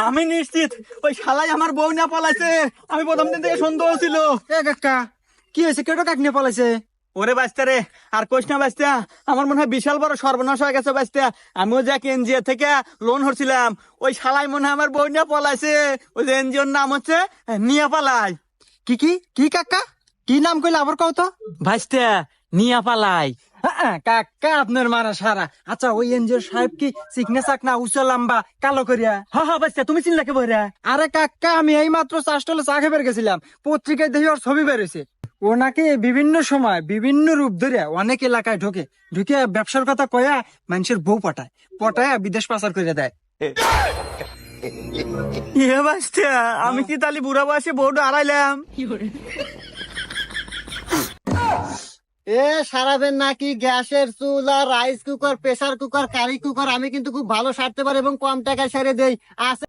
আমি নিশ্চিত ওই শালাই আমার বউ না পলাইছে। আমি প্রথম দিন থেকে সন্দেহ ছিল। এ কাকা, কি হয়েছে? কেটো কাক নিয়ে পলাইছে? ওরে বাস্তা রে, আর কোশ না বাস্তা, আমার মনে হয় বিশাল বড় সর্বনাশ হয়ে গেছে বাস্তা। আমিও যে এনজিও থেকে লোন হচ্ছিলাম, ওই শালাই মনে হয় আমার বউ নিয়ে পলাইছে। ওই যে এনজিওর নাম হচ্ছে নিয়া পালাই। কি কি কি কাকা, কি নাম কইলে আবার কও তো? ভাইস্তা, নিয়া পালাই। কাকা আপনার মারা সারা। আচ্ছা, ওই এনজিও সাহেব কি চিকনে চাকনা উঁচা লম্বা কালো করিয়া? হা হা বাস্তা, তুমি চিনলা কে বইরা? আরে কাকা, আমি এই মাত্র চাষটলে চা খেয়ে বের গেছিলাম, পত্রিকায় দেখি ওর ছবি বেরোছে। ও নাকি বিভিন্ন সময় বিভিন্ন রূপ ধরে অনেক এলাকায় ঢোকে, ঢুকে ব্যবসার কথা কয়া মানুষের বউ পটায়, পটায় বিদেশ পাচার করে দেয়। ইয়ে বাস্তা, আমি কি তালি বুড়া বয়সে বউটা হারাইলাম? এ সারাবেন নাকি গ্যাসের চুলা, rice cooker, pressure cooker, curry cooker? আমি কিন্তু খুব ভালো সারতে পারি এবং কম টাকায় সেরে দেই। আছে